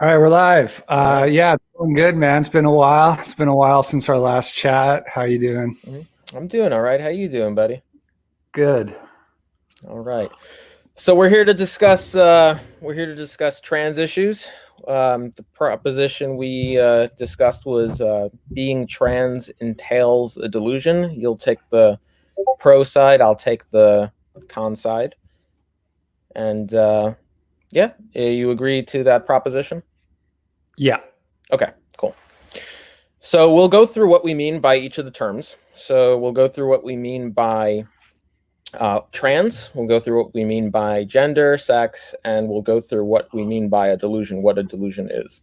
All right, we're live. All right. Yeah, it's going good, man. It's been a while. It's been a while since our last chat. How you doing? I'm doing all right. How you doing, buddy? Good. All right. So we're here to discuss trans issues. The proposition we discussed was being trans entails a delusion. You'll take the pro side, I'll take the con side. And yeah, you agree to that proposition? Yeah. Okay, cool. So we'll go through what we mean by each of the terms. So we'll go through what we mean by trans, we'll go through what we mean by gender, sex, and we'll go through what we mean by a delusion, what a delusion is.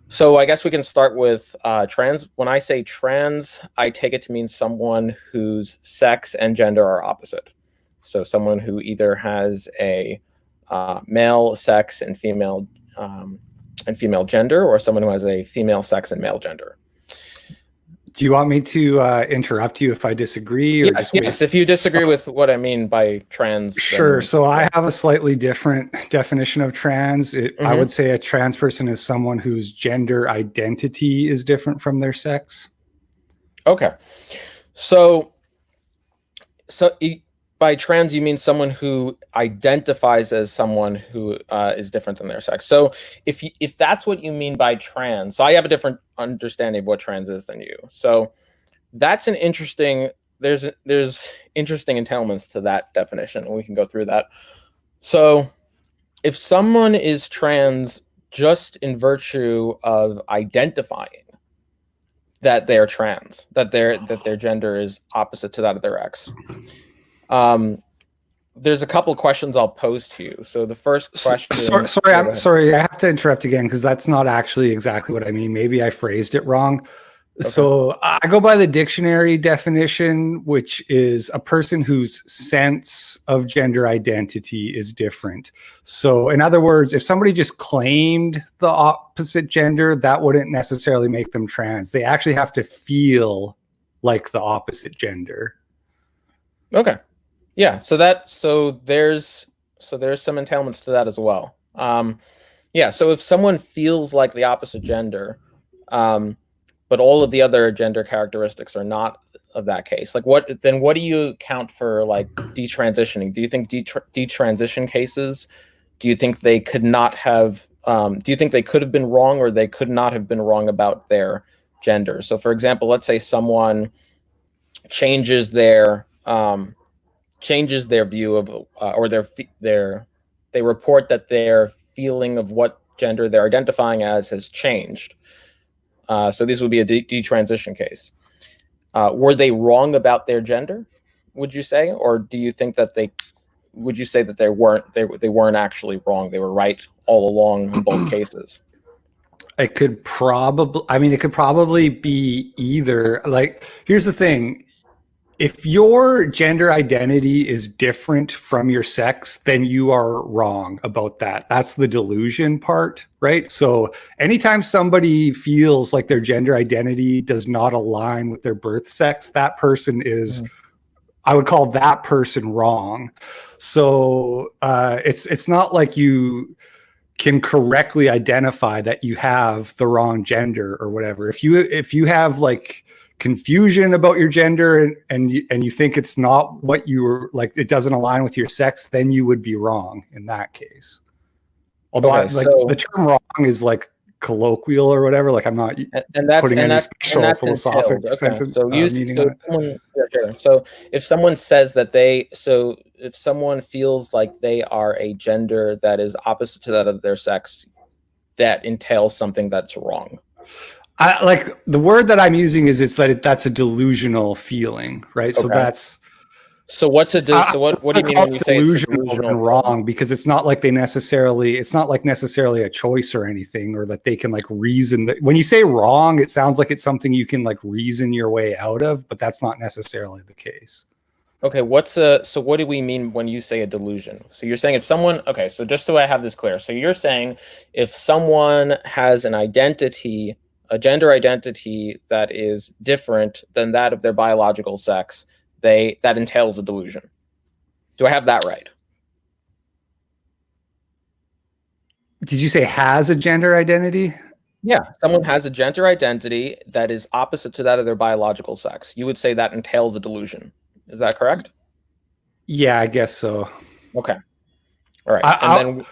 So I guess we can start with trans. When I say trans, I take it to mean someone whose sex and gender are opposite. So someone who either has a male sex and female gender, or someone who has a female sex and male gender. Do you want me to interrupt you if I disagree, or just wait? Yes, if you disagree with what I mean by trans. Sure. So I have a slightly different definition of trans. I would say a trans person is someone whose gender identity is different from their sex. Okay. So by trans, you mean someone who identifies as someone who is different than their sex. So if that's what you mean by trans, so I have a different understanding of what trans is than you. So that's an interesting, there's interesting entailments to that definition, and we can go through that. So if someone is trans just in virtue of identifying that they're trans, that their gender is opposite to that of their ex, there's a couple of questions I'll pose to you. So the first question. Sorry, I have to interrupt again because that's not actually exactly what I mean. Maybe I phrased it wrong. Okay. So I go by the dictionary definition, which is a person whose sense of gender identity is different. So in other words, if somebody just claimed the opposite gender, that wouldn't necessarily make them trans. They actually have to feel like the opposite gender. Okay. Yeah, so there's some entailments to that as well. Yeah, so if someone feels like the opposite gender, but all of the other gender characteristics are not of that case, like what do you count for like detransitioning? Do you think detransition cases? Do you think they could not have? Do you think they could have been wrong, or they could not have been wrong about their gender? So, for example, let's say someone changes their view of or they report that their feeling of what gender they're identifying as has changed. So this would be a detransition case. Were they wrong about their gender, would you say, or do you think that they weren't actually wrong? They were right all along in both cases. It could probably be either. Like, here's the thing. If your gender identity is different from your sex, then you are wrong about that. That's the delusion part, right? So anytime somebody feels like their gender identity does not align with their birth sex, that person is, I would call that person wrong. So it's not like you can correctly identify that you have the wrong gender or whatever. If you have like confusion about your gender and you think it's not what you were, like it doesn't align with your sex, then you would be wrong in that case. Although the term wrong is like colloquial or whatever, like I'm not putting any special philosophical sentence meaning on it. So if someone says that if someone feels like they are a gender that is opposite to that of their sex, that entails something that's wrong. Like the word that I'm using is that's a delusional feeling, right? Okay. So that's. So what's so what do you mean when you say it's delusional? Wrong, because it's not like necessarily a choice or anything, or that they can like reason that. When you say wrong, it sounds like it's something you can like reason your way out of, but that's not necessarily the case. Okay, so what do we mean when you say a delusion? So you're saying if someone, okay, so just so I have this clear, so you're saying if someone has an identity, a gender identity that is different than that of their biological sex, that entails a delusion. Do I have that right? Did you say has a gender identity? Yeah, someone has a gender identity that is opposite to that of their biological sex. You would say that entails a delusion. Is that correct? Yeah, I guess so. Okay. All right. And I, then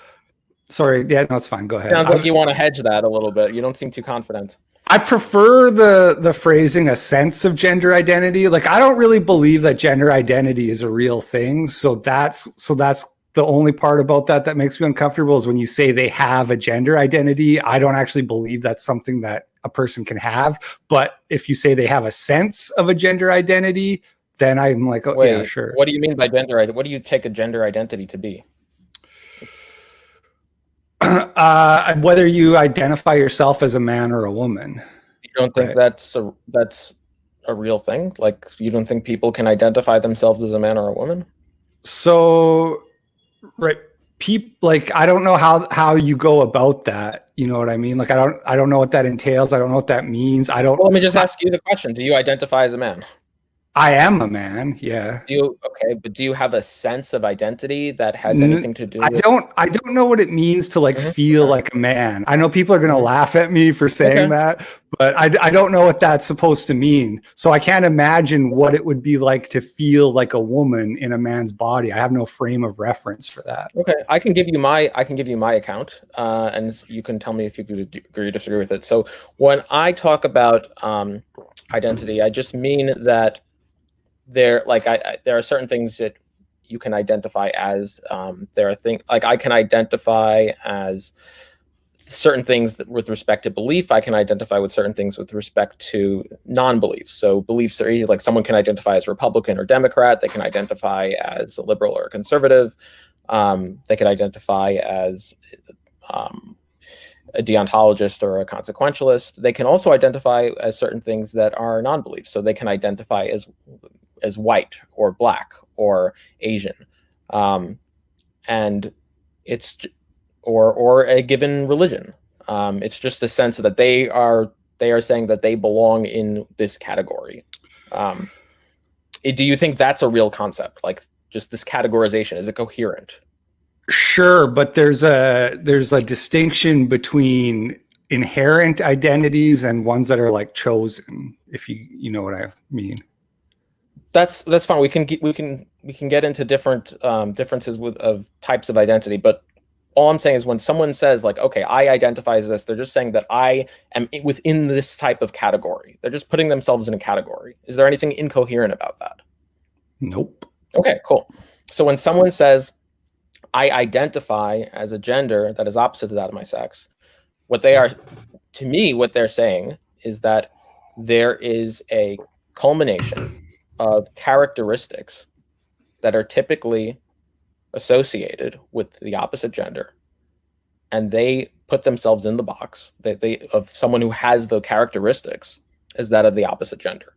sorry. Yeah, no, it's fine. Go ahead. sounds like you want to hedge that a little bit. You don't seem too confident. I prefer the phrasing a sense of gender identity. Like I don't really believe that gender identity is a real thing. So that's the only part about that that makes me uncomfortable is when you say they have a gender identity. I don't actually believe that's something that a person can have. But if you say they have a sense of a gender identity, then I'm like, oh yeah, Wait, sure. what do you mean by gender identity? What do you take a gender identity to be? Whether you identify yourself as a man or a woman. You don't think Right. that's a real thing? Like you don't think people can identify themselves as a man or a woman? So right, people like I don't know how you go about that. You know what I mean? Like I don't know what that entails. I don't know what that means. I don't. Well, let me just ask you the question. Do you identify as a man? I am a man. Yeah. Okay, but do you have a sense of identity that has anything to do I with? don't know what it means to like feel Okay. like a man. I know people are going to laugh at me for saying Okay. that, but I don't know what that's supposed to mean. So I can't imagine what it would be like to feel like a woman in a man's body. I have no frame of reference for that. Okay, I can give you my account, and you can tell me if you could agree or disagree with it. So when I talk about identity, I just mean that there are certain things that you can identify as. There are things like I can identify as certain things that with respect to belief. I can identify with certain things with respect to non-beliefs. So beliefs are easy. Like someone can identify as Republican or Democrat. They can identify as a liberal or a conservative. They can identify as a deontologist or a consequentialist. They can also identify as certain things that are non-beliefs. So they can identify as white or black or Asian, and it's or a given religion. It's just a sense that they are saying that they belong in this category. Do you think that's a real concept? Like just this categorization, is it coherent? Sure, but there's a distinction between inherent identities and ones that are like chosen, if you know what I mean. That's fine. We can get into different differences of types of identity, but all I'm saying is when someone says like, okay, I identify as this, they're just saying that I am within this type of category. They're just putting themselves in a category. Is there anything incoherent about that? Nope. Okay, cool. So when someone says I identify as a gender that is opposite to that of my sex, what they're saying is that there is a culmination of characteristics that are typically associated with the opposite gender, and they put themselves in the box of someone who has the characteristics as that of the opposite gender.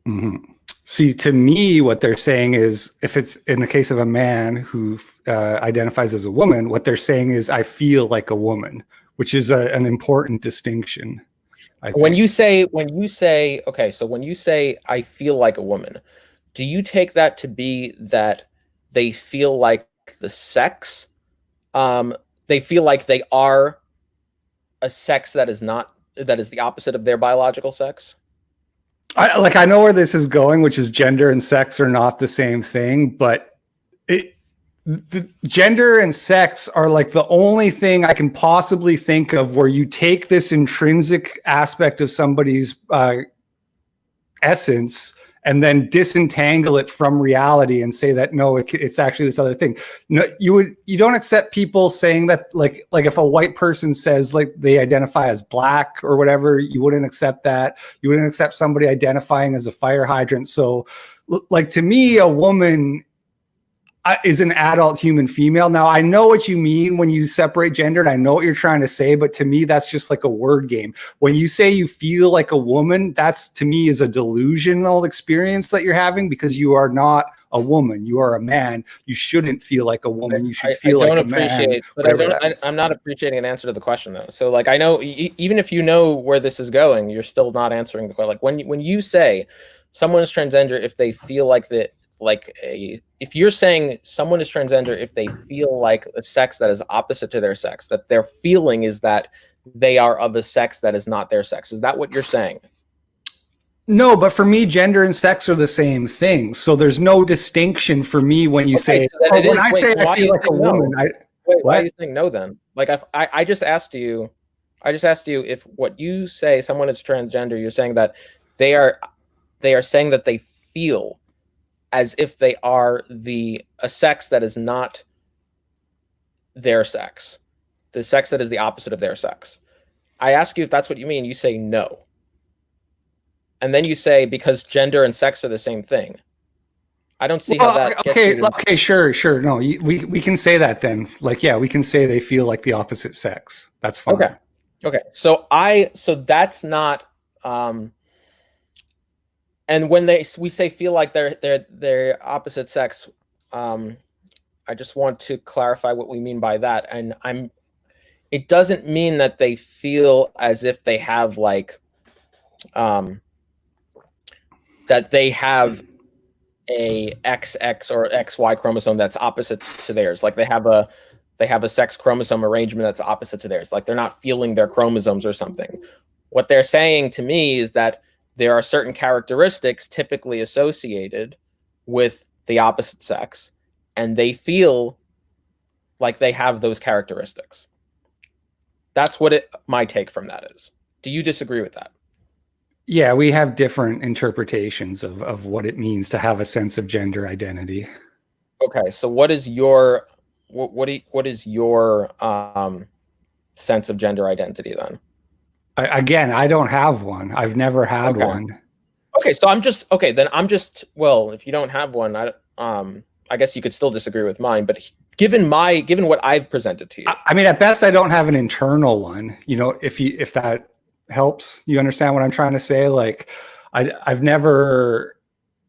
Mm-hmm. See, to me, what they're saying is, if it's in the case of a man who identifies as a woman, what they're saying is, I feel like a woman, which is an important distinction. I think. When you say, okay, so when you say I feel like a woman, do you take that to be that they feel like the sex? They feel like they are a sex that is the opposite of their biological sex? I know where this is going, which is gender and sex are not the same thing, but the gender and sex are like the only thing I can possibly think of where you take this intrinsic aspect of somebody's essence and then disentangle it from reality and say that no, it's actually this other thing. No, you don't accept people saying that like if a white person says like they identify as black or whatever, you wouldn't accept that. You wouldn't accept somebody identifying as a fire hydrant. So like to me, a woman is an adult human female. Now, I know what you mean when you separate gender, and I know what you're trying to say, but to me, that's just like a word game. When you say you feel like a woman, that's to me is a delusional experience that you're having because you are not a woman. You are a man. You shouldn't feel like a woman. You should feel like a man. I'm not appreciating an answer to the question though. So like I know even if you know where this is going, you're still not answering the question. Like when you say someone is transgender if they feel like if you're saying someone is transgender if they feel like a sex that is opposite to their sex, that their feeling is that they are of a sex that is not their sex. Is that what you're saying? No, but for me, gender and sex are the same thing. So there's no distinction for me when you say, so then when I say I feel like a woman, why are you saying no then? Like I just asked you, if what you say someone is transgender, you're saying that they are saying that they feel as if they are a sex that is not their sex, the sex that is the opposite of their sex. I ask you if that's what you mean, you say no. And then you say because gender and sex are the same thing. I don't see how that gets you to... Okay, sure. No, we can say that then. Like, yeah, we can say they feel like the opposite sex. That's fine. Okay. So that's not... and when we say feel like they're opposite sex, I just want to clarify what we mean by that. And it doesn't mean that they feel as if they have like... that they have a XX or XY chromosome that's opposite to theirs. Like they have a sex chromosome arrangement that's opposite to theirs. Like they're not feeling their chromosomes or something. What they're saying to me is that there are certain characteristics typically associated with the opposite sex, and they feel like they have those characteristics. That's what my take from that is. Do you disagree with that? Yeah, we have different interpretations of what it means to have a sense of gender identity. Okay, so what is your sense of gender identity then? Again, I don't have one. I've never had one. Okay, so well, if you don't have one, I guess you could still disagree with mine, but given what I've presented to you. I mean, at best I don't have an internal one, if that helps. You understand what I'm trying to say? Like I've never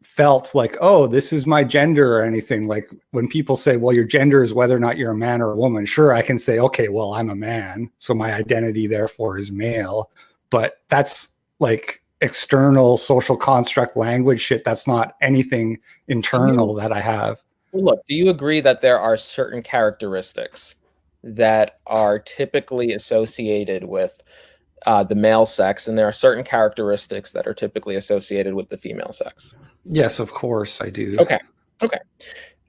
felt like, oh, this is my gender or anything. Like when people say, well, your gender is whether or not you're a man or a woman. Sure, I can say, okay, well, I'm a man, so my identity therefore is male. But that's like external social construct language shit. That's not anything internal that I have. Well, look, do you agree that there are certain characteristics that are typically associated with the male sex, and there are certain characteristics that are typically associated with the female sex? Yes, of course I do. Okay.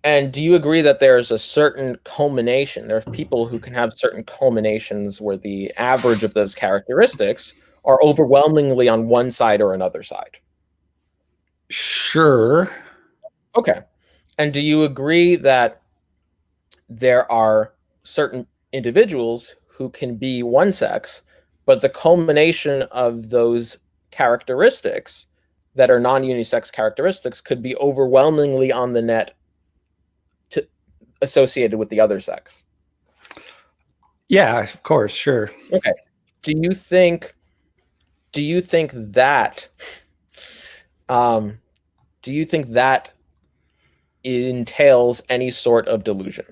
And do you agree that there's a certain culmination? There are people who can have certain culminations where the average of those characteristics are overwhelmingly on one side or another side? Sure. Okay. And do you agree that there are certain individuals who can be one sex, but the culmination of those characteristics that are non-unisex characteristics could be overwhelmingly on the net associated with the other sex? Yeah, of course, sure. Okay. Do you think that entails any sort of delusion?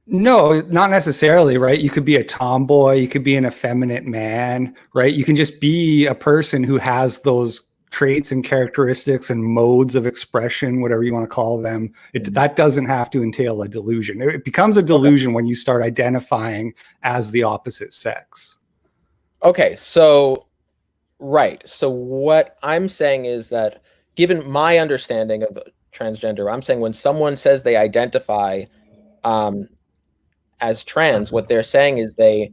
No, not necessarily, right? You could be a tomboy, you could be an effeminate man, right? You can just be a person who has those traits and characteristics and modes of expression, whatever you want to call them. That doesn't have to entail a delusion. It becomes a delusion when you start identifying as the opposite sex. Okay, so right. So what I'm saying is that given my understanding of transgender, I'm saying when someone says they identify as trans, what they're saying is they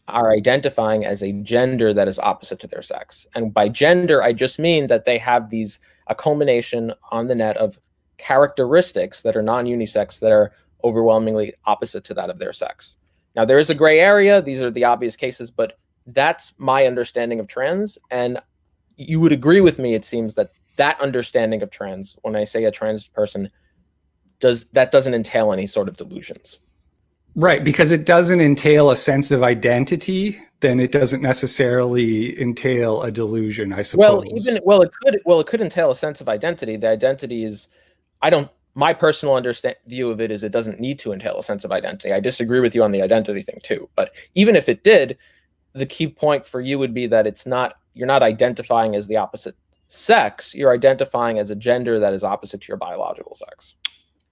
are identifying as a gender that is opposite to their sex. And by gender, I just mean that they have a culmination on the net of characteristics that are non-unisex that are overwhelmingly opposite to that of their sex. Now, there is a gray area. These are the obvious cases, but that's my understanding of trans. And you would agree with me, it seems, that understanding of trans, when I say a trans person, doesn't entail any sort of delusions. Right, because it doesn't entail a sense of identity, then it doesn't necessarily entail a delusion, I suppose. It could entail a sense of identity. The identity is, my personal view of it is it doesn't need to entail a sense of identity. I disagree with you on the identity thing too. But even if it did, the key point for you would be that you're not identifying as the opposite sex, you're identifying as a gender that is opposite to your biological sex.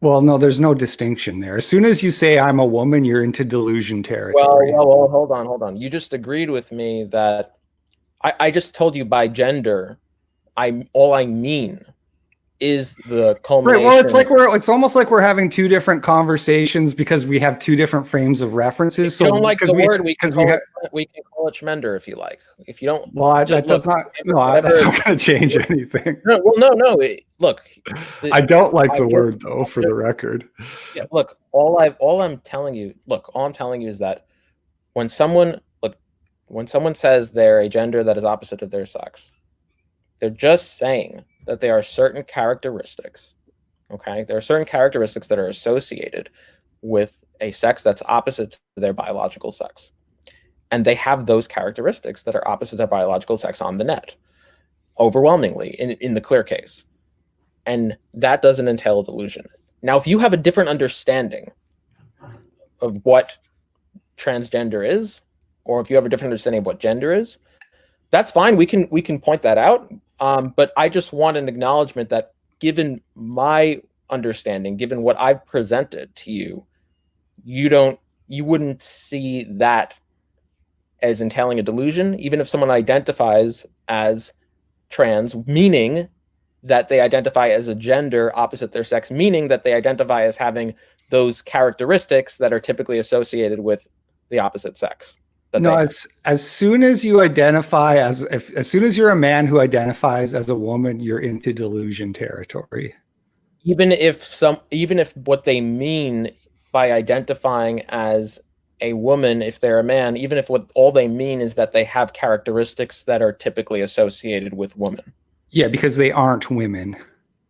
Well, no, there's no distinction there. As soon as you say I'm a woman, you're into delusion territory. Well, hold on. You just agreed with me that I just told you by gender, all I mean is the culmination. Right. Well, it's almost like we're having two different conversations because we have two different frames of references. If you don't like the word, we can call it schmender if you like. If you don't, well, that's not going to change anything. No. Look, I don't like the word though, for the record. Yeah, look, all I'm telling you is that when someone says they're a gender that is opposite of their sex, they're just saying that there are certain characteristics. Okay, there are certain characteristics that are associated with a sex that's opposite to their biological sex, and they have those characteristics that are opposite to biological sex on the net, overwhelmingly in the clear case, and that doesn't entail a delusion. Now, if you have a different understanding of what transgender is, or if you have a different understanding of what gender is, that's fine. We can point that out. But I just want an acknowledgement that given my understanding, given what I've presented to you, you wouldn't see that as entailing a delusion, even if someone identifies as trans, meaning that they identify as a gender opposite their sex, meaning that they identify as having those characteristics that are typically associated with the opposite sex. No, as soon as you identify as soon as you're a man who identifies as a woman, you're into delusion territory. Even if what they mean by identifying as a woman, if they're a man, even if what all they mean is that they have characteristics that are typically associated with women. Yeah, because they aren't women.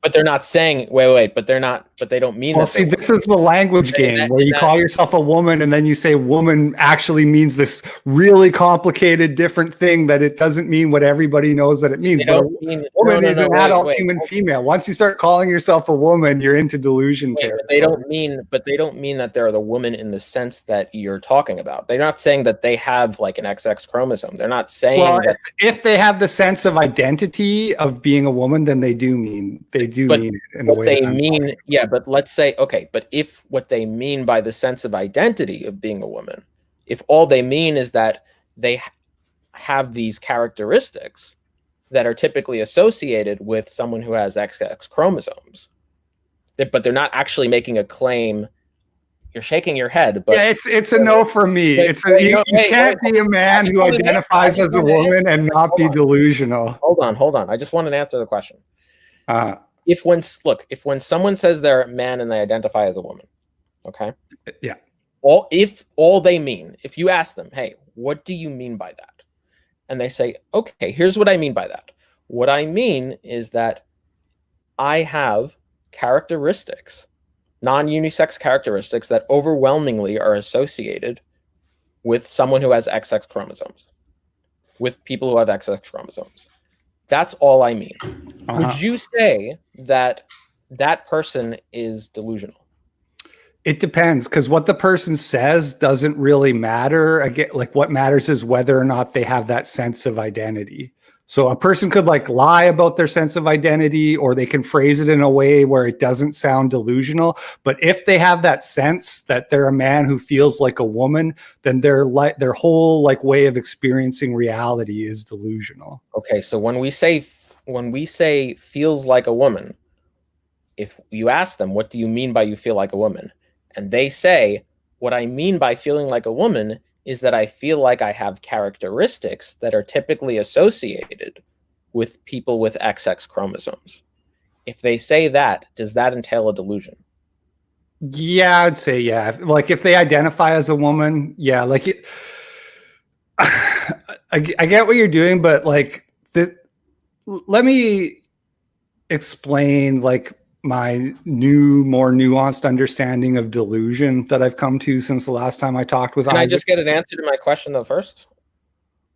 But they're not saying but they don't mean. Well, see, this is the language game where you call yourself a woman and then you say woman actually means this really complicated different thing that it doesn't mean what everybody knows that it means. But a woman is an adult human female. Once you start calling yourself a woman, you're into delusion territory. But they don't mean that they're the woman in the sense that you're talking about. They're not saying that they have like an XX chromosome. They're not saying that if they have the sense of identity of being a woman, then they do mean it in the way they mean. Yeah, but let's say, okay, but if what they mean by the sense of identity of being a woman, if all they mean is that they have these characteristics that are typically associated with someone who has XX chromosomes, but they're not actually making a claim. You're shaking your head, but yeah, it's a no for me. You can't be a man who identifies as a woman and not be delusional. Hold on. I just want to answer the question. If when someone says they're a man and they identify as a woman, okay? Yeah. If you ask them, hey, what do you mean by that? And they say, okay, here's what I mean by that. What I mean is that I have characteristics, non-unisex characteristics that overwhelmingly are associated with someone who has XX chromosomes, with people who have XX chromosomes. That's all I mean. Would you say that that person is delusional? It depends, because what the person says doesn't really matter. Again, like what matters is whether or not they have that sense of identity. So a person could like lie about their sense of identity, or they can phrase it in a way where it doesn't sound delusional. But if they have that sense that they're a man who feels like a woman, then their whole like way of experiencing reality is delusional. Okay, so when we say feels like a woman, if you ask them, what do you mean by you feel like a woman? And they say, what I mean by feeling like a woman is that I feel like I have characteristics that are typically associated with people with XX chromosomes. If they say that, does that entail a delusion? Yeah, I'd say yeah. Like if they identify as a woman, yeah. Like it, I get what you're doing, but like let me explain like my more nuanced understanding of delusion that I've come to since the last time I talked with Isaac. Can I just get an answer to my question though first?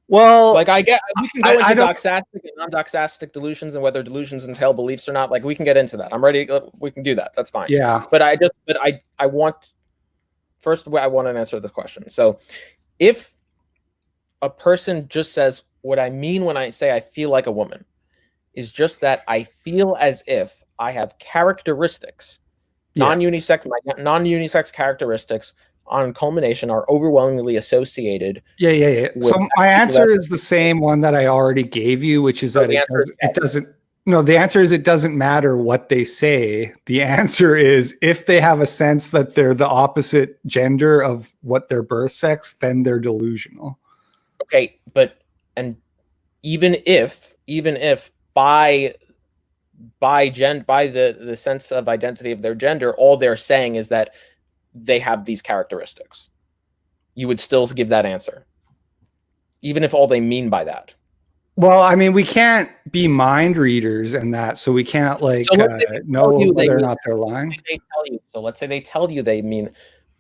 Well, like we can go into doxastic and non-doxastic delusions and whether delusions entail beliefs or not. Like we can get into that. I'm ready. We can do that. That's fine. Yeah. But I want to answer this question. So if a person just says, what I mean when I say I feel like a woman is just that I feel as if I have characteristics, non-unisex characteristics on culmination are overwhelmingly associated. Yeah. So my answer is the same one that I already gave you, which is that it doesn't. No, the answer is it doesn't matter what they say. The answer is if they have a sense that they're the opposite gender of what their birth sex, then they're delusional. Okay, but and even if by the sense of identity of their gender, all they're saying is that they have these characteristics, you would still give that answer, even if all they mean by that. Well, I mean, we can't be mind readers and that, so we can't like know whether or not they're lying. So let's say they tell you they mean.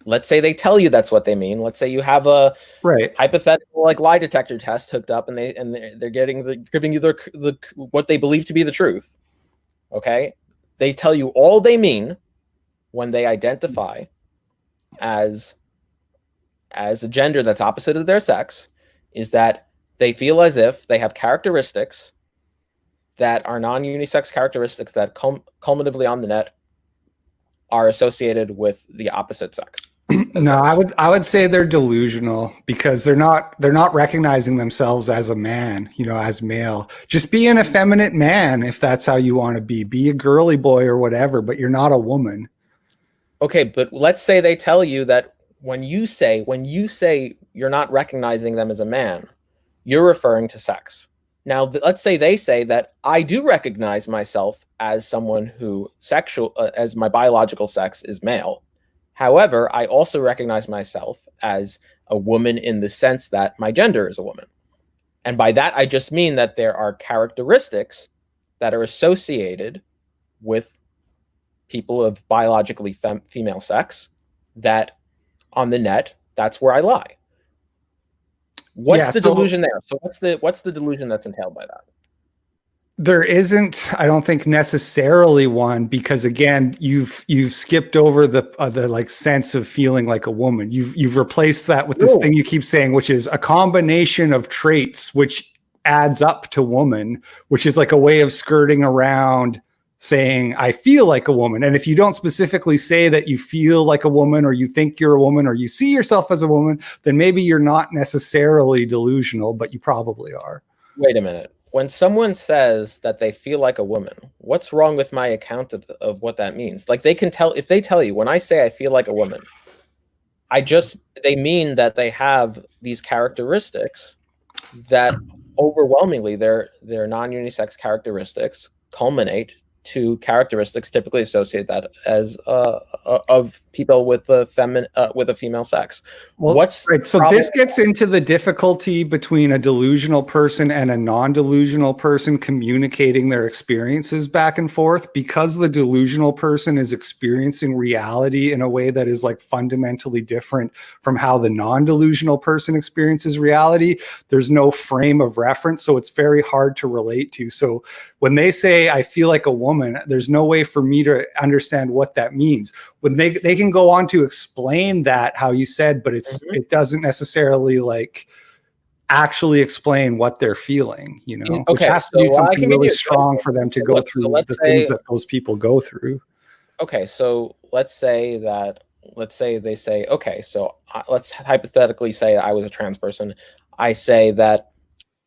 Let's say they tell you that's what they mean. Let's say you have a hypothetical like lie detector test hooked up, and they're giving you the what they believe to be the truth. Okay, they tell you all they mean when they identify as a gender that's opposite of their sex is that they feel as if they have characteristics that are non-unisex characteristics that culminatively on the net are associated with the opposite sex. No, I would say they're delusional because they're not recognizing themselves as a man, as male. Just be an effeminate man if that's how you want to be. Be a girly boy or whatever, but you're not a woman. Okay, but let's say they tell you that when you say you're not recognizing them as a man, you're referring to sex. Now, let's say they say that I do recognize myself as someone who as my biological sex is male. However, I also recognize myself as a woman in the sense that my gender is a woman. And by that, I just mean that there are characteristics that are associated with people of biologically female sex that on the net, that's where I lie. What's the delusion there? So what's the delusion that's entailed by that? There isn't, I don't think, necessarily one, because again, you've skipped over the like sense of feeling like a woman. You've replaced that with this thing you keep saying, which is a combination of traits, which adds up to woman, which is like a way of skirting around saying I feel like a woman. And if you don't specifically say that you feel like a woman, or you think you're a woman, or you see yourself as a woman, then maybe you're not necessarily delusional, but you probably are. Wait a minute. When someone says that they feel like a woman, what's wrong with my account of what that means? Like they can tell, if they tell you, when I say I feel like a woman, they mean that they have these characteristics that overwhelmingly their non-unisex characteristics culminate to characteristics typically associate that as of people with a female sex. Well, so this gets into the difficulty between a delusional person and a non-delusional person communicating their experiences back and forth, because the delusional person is experiencing reality in a way that is like fundamentally different from how the non-delusional person experiences reality. There's no frame of reference, so it's very hard to relate to. So when they say I feel like a woman, there's no way for me to understand what that means. When they can go on to explain that, how you said, but it doesn't necessarily like actually explain what they're feeling, Okay, which has to be something really strong for them to go through the things that those people go through. Okay, so let's say they say, okay, so let's hypothetically say I was a trans person. I say that,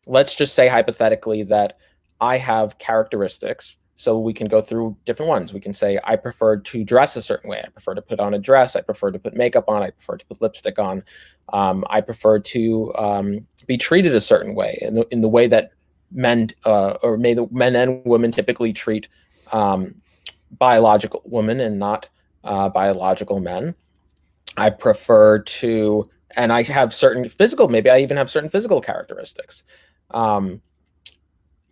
let's just say hypothetically that I have characteristics. So we can go through different ones. We can say, I prefer to dress a certain way. I prefer to put on a dress. I prefer to put makeup on. I prefer to put lipstick on. I prefer to be treated a certain way in the way that men and women typically treat biological women and not biological men. I prefer to, and I have certain maybe I even have certain physical characteristics.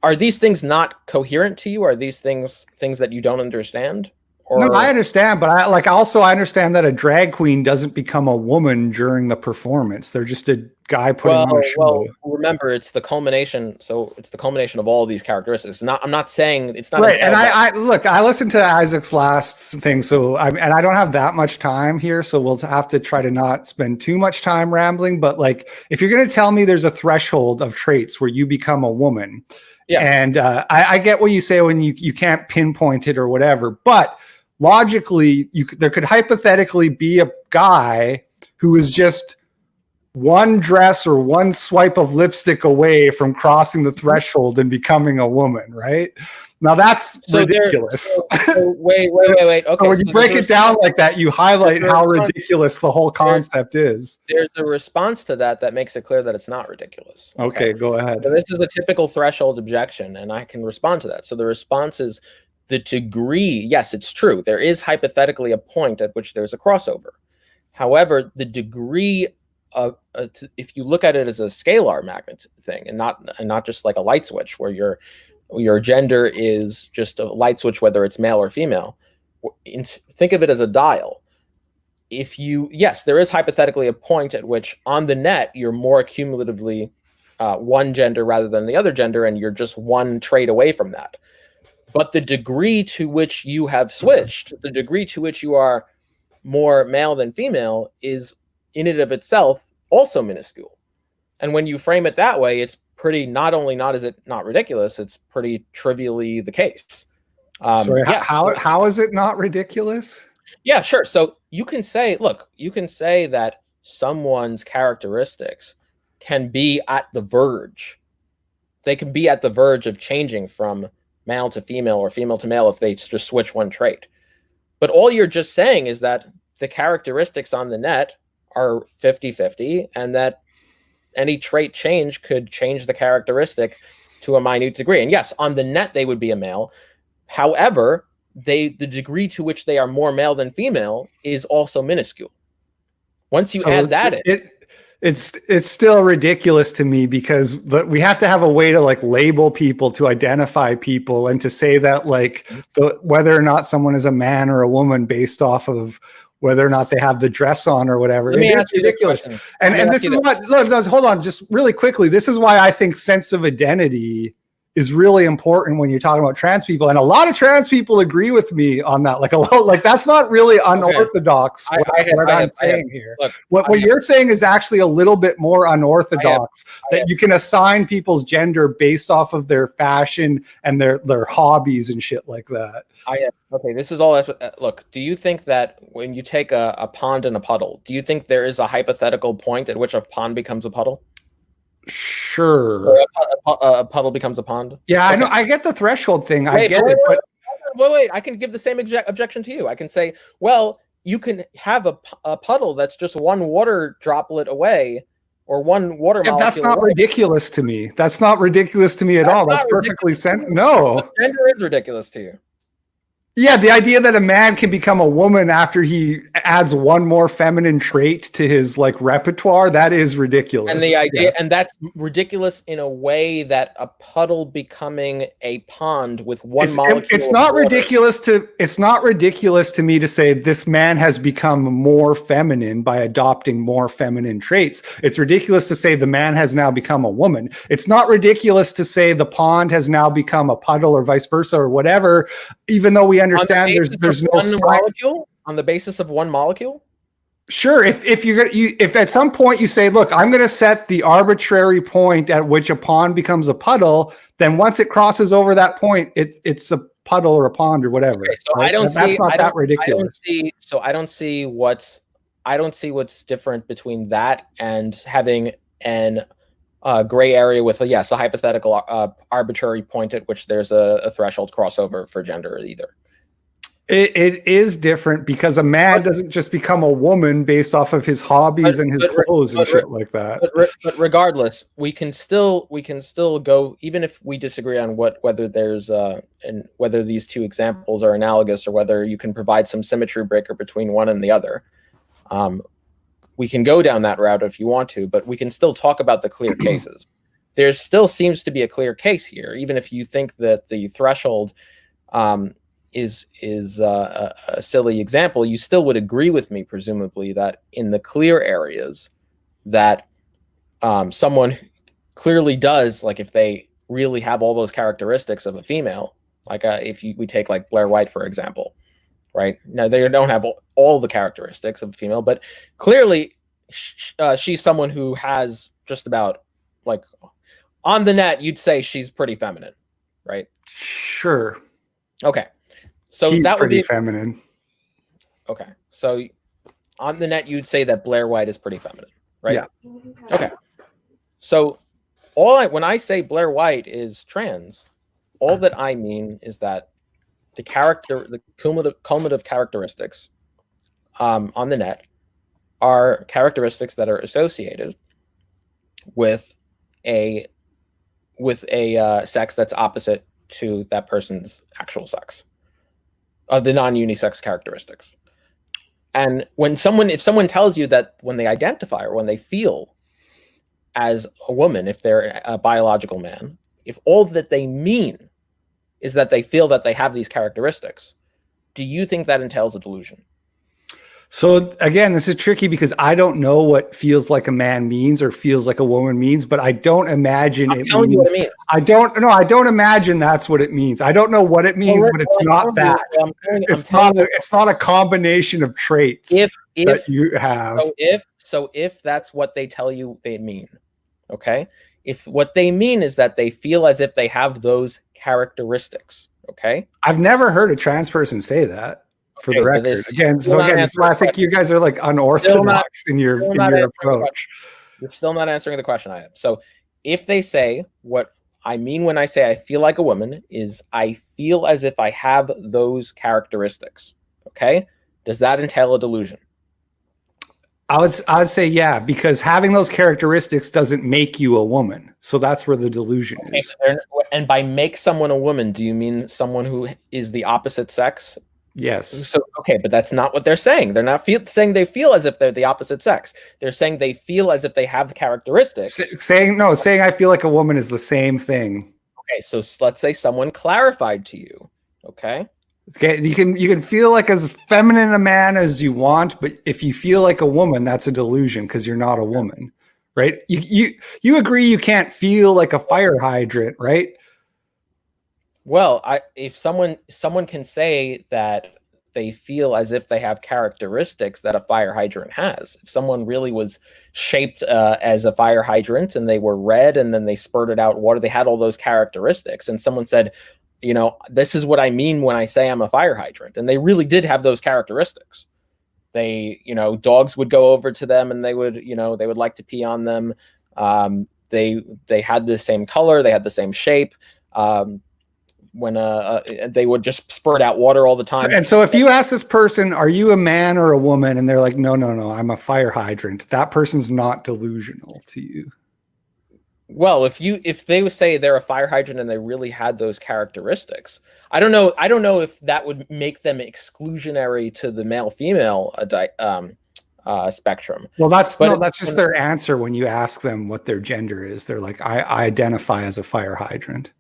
Are these things not coherent to you? Are these things that you don't understand? Or... No, I understand, but I understand that a drag queen doesn't become a woman during the performance. They're just a guy putting on a show. Well, remember, it's the culmination. So it's the culmination of all of these characteristics. I'm not saying it's not Right. And entailed. look, I listened to Isaac's last thing, so and I don't have that much time here, so we'll have to try to not spend too much time rambling. But like, if you're going to tell me there's a threshold of traits where you become a woman, Yeah. and I get what you say when you can't pinpoint it or whatever, but logically, there could hypothetically be a guy who is just one dress or one swipe of lipstick away from crossing the threshold and becoming a woman, right? Now that's ridiculous. Wait. Okay. So when you break it down like that, you highlight how ridiculous the whole concept is. There's a response to that makes it clear that it's not ridiculous. Okay, go ahead. So this is a typical threshold objection, and I can respond to that. So the response is the degree. Yes, it's true. There is hypothetically a point at which there's a crossover. However, the degree if you look at it as a scalar magnet thing, and not just like a light switch where your gender is just a light switch, whether it's male or female. Think of it as a dial. Yes, there is hypothetically a point at which on the net you're more cumulatively one gender rather than the other gender, and you're just one trait away from that. But the degree to which you have switched, the degree to which you are more male than female, is in and of itself also minuscule. And when you frame it that way, it's pretty, not is it not ridiculous, it's pretty trivially the case. Sorry, yes, how is it not ridiculous? Yeah, sure. So you can say that someone's characteristics can be at the verge. They can be at the verge of changing from male to female or female to male if they just switch one trait. But all you're just saying is that the characteristics on the net are 50-50, and that any trait change could change the characteristic to a minute degree. And yes, on the net, they would be a male. However, the degree to which they are more male than female is also minuscule. Once you add that in, it's still ridiculous to me, because we have to have a way to like label people, to identify people, and to say that like whether or not someone is a man or a woman based off of whether or not they have the dress on or whatever. It's ridiculous. And this is what, look, hold on, just really quickly. This is why I think sense of identity is really important when you're talking about trans people. And a lot of trans people agree with me on that. Like that's not really unorthodox. What I'm saying here. Look, what you're saying is actually a little bit more unorthodox, that you can assign people's gender based off of their fashion and their hobbies and shit like that. Okay, this is all. Look, do you think that when you take a pond and a puddle, do you think there is a hypothetical point at which a pond becomes a puddle? Sure. Or a puddle becomes a pond? Yeah, okay. I know. I get the threshold thing. I get it. But wait. I can give the same objection to you. I can say, well, you can have a puddle that's just one water droplet away, or one water molecule. That's not ridiculous to me. That's not ridiculous to me at all. That's perfectly sensible. No. Gender is ridiculous to you. Yeah, the idea that a man can become a woman after he adds one more feminine trait to his like repertoire, that is ridiculous. And the idea, and that's ridiculous in a way that a puddle becoming a pond with one molecule. It's not ridiculous to me to say this man has become more feminine by adopting more feminine traits. It's ridiculous to say the man has now become a woman. It's not ridiculous to say the pond has now become a puddle or vice versa or whatever, even though we understand there's no molecule on the basis of one molecule. Sure, if at some point you say, look, I'm going to set the arbitrary point at which a pond becomes a puddle, then once it crosses over that point, it's a puddle or a pond or whatever. Okay, so right? That's not that ridiculous. I don't see what's different between that and having an gray area with a hypothetical arbitrary point at which there's a threshold crossover for gender either. It is different, because a man doesn't just become a woman based off of his hobbies and his clothes and shit like that. But regardless, we can still go, even if we disagree on whether there's and whether these two examples are analogous, or whether you can provide some symmetry breaker between one and the other. We can go down that route if you want to, but we can still talk about the clear cases. There still seems to be a clear case here, even if you think that the threshold is a silly example. You still would agree with me, presumably, that in the clear areas, that someone clearly does, like if they really have all those characteristics of a female, like we take like Blair White, for example, right? Now, they don't have all the characteristics of a female, but clearly she's someone who has just about, like, on the net, you'd say she's pretty feminine, right? Sure. Okay. So He's that would pretty be feminine. Okay. So on the net, you'd say that Blair White is pretty feminine, right? Yeah. Okay. So when I say Blair White is trans, all that I mean is that the cumulative characteristics on the net are characteristics that are associated with a sex that's opposite to that person's actual sex, of the non-unisex characteristics. And if someone tells you that when they identify or when they feel as a woman, if they're a biological man, if all that they mean is that they feel that they have these characteristics, do you think that entails a delusion? So again, this is tricky because I don't know what feels like a man means or feels like a woman means, but I don't imagine it means, you what it means. I don't imagine that's what it means. I don't know what it means, but it's not that. It's not a combination of traits that you have. So if that's what they tell you they mean, okay? If what they mean is that they feel as if they have those characteristics, okay? I've never heard a trans person say that. For the record, again, this is why I think you guys are like unorthodox in your approach. You're still not answering the question I have. So, if they say what I mean when I say I feel like a woman is I feel as if I have those characteristics, okay? Does that entail a delusion? I would say yeah, because having those characteristics doesn't make you a woman. So that's where the delusion is. And by make someone a woman, do you mean someone who is the opposite sex? Yes. So, okay, but that's not what they're saying. They're not saying they feel as if they're the opposite sex. They're saying they feel as if they have the characteristics. Saying I feel like a woman is the same thing. Okay, so let's say someone clarified to you. Okay. Okay, you can feel like as feminine a man as you want, but if you feel like a woman, that's a delusion because you're not a woman, right? You agree you can't feel like a fire hydrant, right? Well, if someone can say that they feel as if they have characteristics that a fire hydrant has. If someone really was shaped as a fire hydrant and they were red and then they spurted out water, they had all those characteristics. And someone said, you know, this is what I mean when I say I'm a fire hydrant. And they really did have those characteristics. They, you know, dogs would go over to them and they would like to pee on them. They had the same color, they had the same shape. When they would just spurt out water all the time. And so if you ask this person, are you a man or a woman? And they're like, no, I'm a fire hydrant. That person's not delusional to you. Well, if they would say they're a fire hydrant and they really had those characteristics, I don't know if that would make them exclusionary to the male-female spectrum. Well, that's just their answer when you ask them what their gender is. They're like, I identify as a fire hydrant.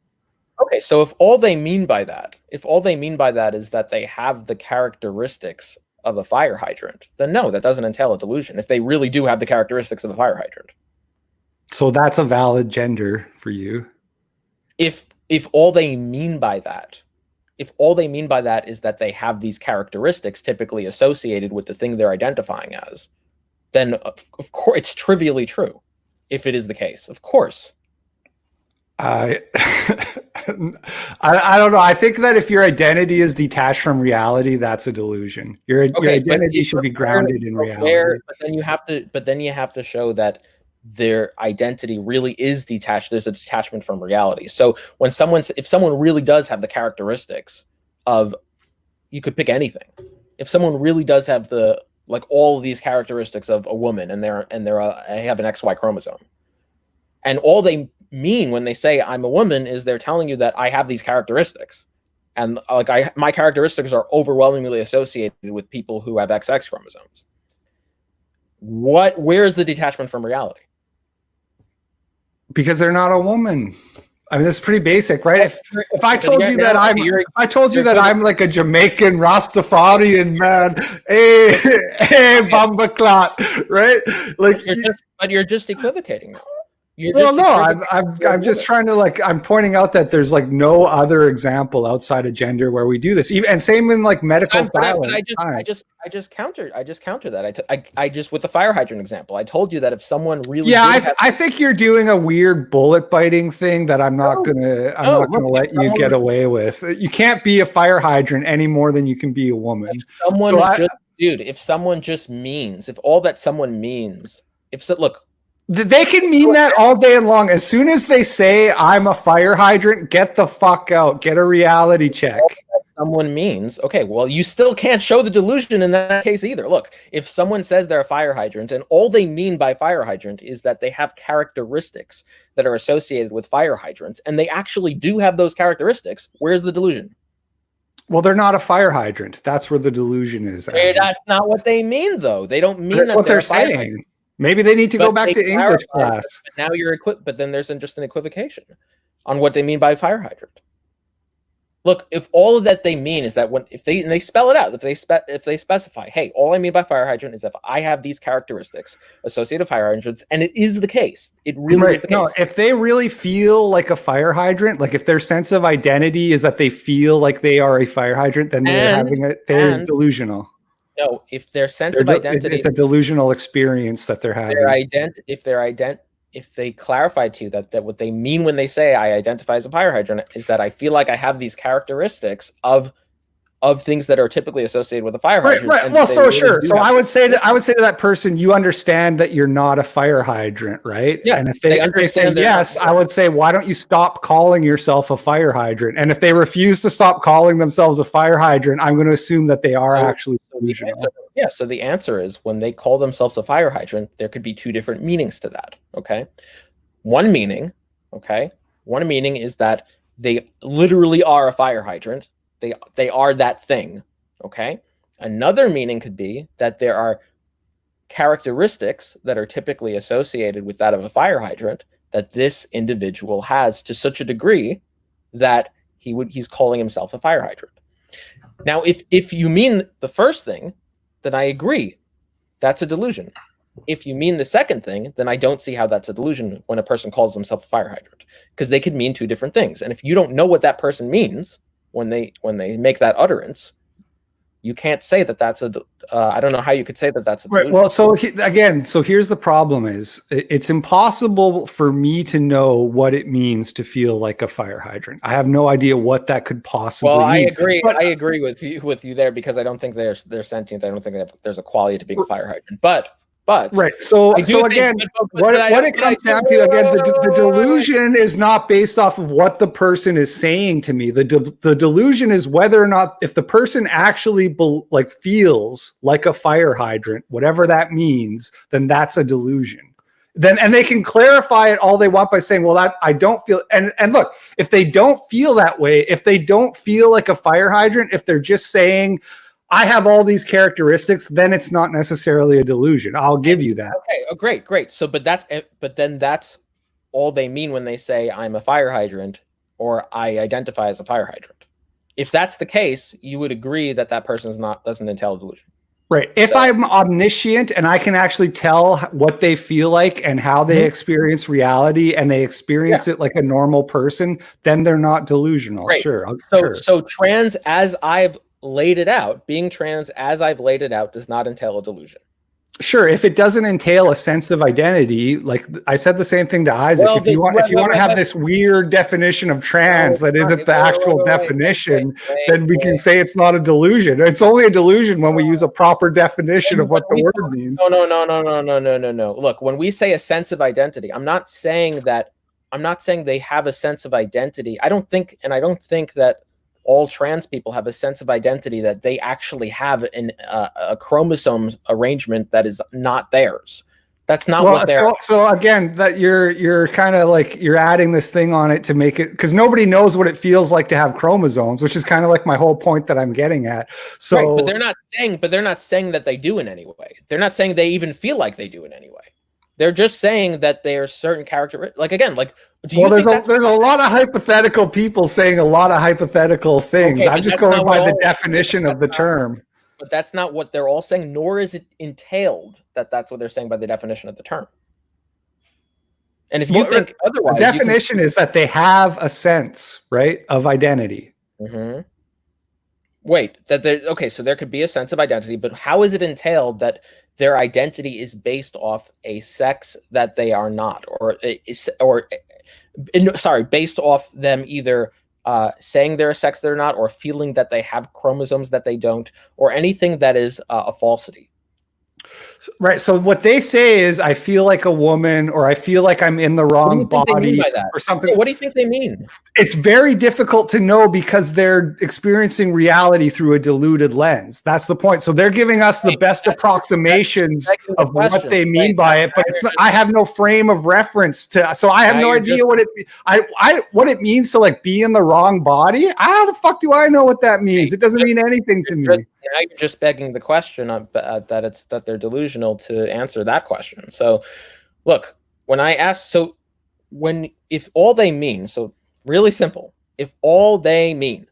Okay, so if all they mean by that is that they have the characteristics of a fire hydrant, then no, that doesn't entail a delusion. If they really do have the characteristics of a fire hydrant. So that's a valid gender for you. If all they mean by that is that they have these characteristics typically associated with the thing they're identifying as, then of course it's trivially true. If it is the case, of course. I don't know. I think that if your identity is detached from reality, that's a delusion. Your identity should be grounded in reality. But then you have to show that their identity really is detached. There's a detachment from reality. So if someone really does have the characteristics of, you could pick anything. If someone really does have all of these characteristics of a woman and they have an XY chromosome, and all they mean when they say I'm a woman is they're telling you that I have these characteristics, and my characteristics are overwhelmingly associated with people who have XX chromosomes. Where is the detachment from reality? Because they're not a woman. I mean, that's pretty basic, right? If I told you that I'm like a Jamaican Rastafarian man, hey, Bamba Clot, right? Like, but you're just equivocating now. Well, no, I'm just trying to I'm pointing out that there's no other example outside of gender where we do this, even, and same in medical silence. I just counter that. I just with the fire hydrant example, I told you that if someone really I think you're doing a weird bullet biting thing that I'm not gonna let you get away with. You can't be a fire hydrant any more than you can be a woman. If someone just means, if all that someone means, look. They can mean that all day long. As soon as they say, I'm a fire hydrant, get the fuck out. Get a reality check. Someone means, okay, well, you still can't show the delusion in that case either. Look, if someone says they're a fire hydrant and all they mean by fire hydrant is that they have characteristics that are associated with fire hydrants, and they actually do have those characteristics, where's the delusion? Well, they're not a fire hydrant. That's where the delusion is. That's not what they mean, though. They don't mean that's what they're saying. Hydrant. Maybe they need to go back to English class. But now you're but then there's just an equivocation on what they mean by fire hydrant. Look, if all of that they mean is that if they spell it out, if they specify, hey, all I mean by fire hydrant is if I have these characteristics associated with fire hydrants, and it is the case, it really is the case. No, if they really feel like a fire hydrant, if their sense of identity is that they feel like they are a fire hydrant, then they're delusional. No, if their sense of identity, it's a delusional experience that they're having. If they clarify to you that what they mean when they say I identify as a fire hydrant is that I feel like I have these characteristics of things that are typically associated with a fire hydrant. Right. Well, so sure. So I would say to that person, you understand that you're not a fire hydrant, right? Yeah. And if they say yes, I would say, why don't you stop calling yourself a fire hydrant? And if they refuse to stop calling themselves a fire hydrant, I'm going to assume that they are actually delusional. Yeah. So the answer is when they call themselves a fire hydrant, there could be two different meanings to that. Okay. One meaning is that they literally are a fire hydrant. They are that thing, okay? Another meaning could be that there are characteristics that are typically associated with that of a fire hydrant that this individual has to such a degree that he's calling himself a fire hydrant. Now, if you mean the first thing, then I agree. That's a delusion. If you mean the second thing, then I don't see how that's a delusion when a person calls themselves a fire hydrant, because they could mean two different things. And if you don't know what that person means when they make that utterance, you can't say that that's a I don't know how you could say that that's a delusion. Right. Well, so here's the problem is it's impossible for me to know what it means to feel like a fire hydrant. I have no idea what that could possibly mean. I agree with you there, because I don't think they're sentient. I don't think there's a quality to being a fire hydrant. But right. So again, what it comes down to, again, the delusion is not based off of what the person is saying to me. The delusion is whether or not, if the person actually feels like a fire hydrant, whatever that means, then that's a delusion. And they can clarify it all they want by saying, well, that I don't feel. And look, if they don't feel that way, if they don't feel like a fire hydrant, if they're just saying, I have all these characteristics, then it's not necessarily a delusion. I'll give you that. Okay, great. So, but then that's all they mean when they say I'm a fire hydrant or I identify as a fire hydrant. If that's the case, you would agree that that person doesn't entail a delusion. Right. If I'm omniscient and I can actually tell what they feel like and how they experience reality, and they experience it like a normal person, then they're not delusional. Right. Sure. So trans, as I've laid it out, being trans as I've laid it out, does not entail a delusion. Sure, if it doesn't entail a sense of identity, like I said the same thing to Isaac. If you want to have this weird definition of trans that isn't the actual definition, then we can say it's not a delusion. It's only a delusion when we use a proper definition of what the word means. No. Look, when we say a sense of identity, I'm not saying they have a sense of identity. I don't think that all trans people have a sense of identity that they actually have a chromosome arrangement that is not theirs. That's not what they're. So again, that you're kind of you're adding this thing on it to make it, because nobody knows what it feels like to have chromosomes, which is kind of like my whole point that I'm getting at. So, right, but they're not saying that they do in any way. They're not saying they even feel like they do in any way. They're just saying that there's certain characteristics. There's a lot of hypothetical people saying a lot of hypothetical things. Okay, I'm just going by the definition of the term. But that's not what they're all saying, nor is it entailed that that's what they're saying by the definition of the term. And if you think otherwise, the definition is that they have a sense, right, of identity. Mm-hmm. Wait, okay, so there could be a sense of identity, but how is it entailed that their identity is based off a sex that they are not, based off them either saying they're a sex they're not, or feeling that they have chromosomes that they don't, or anything that is a falsity? Right. So what they say is, I feel like a woman, or I feel like I'm in the wrong body, or something. Yeah, what do you think they mean? It's very difficult to know because they're experiencing reality through a diluted lens. That's the point. So they're giving us the best approximations of what they mean by it, but it's not, I have no frame of reference to. So I have no idea what it means to like be in the wrong body. How the fuck do I know what that means? It doesn't mean anything to me. Now you're just begging the question that they're delusional to answer that question. So, look, when I ask, if all they mean, so really simple, if all they mean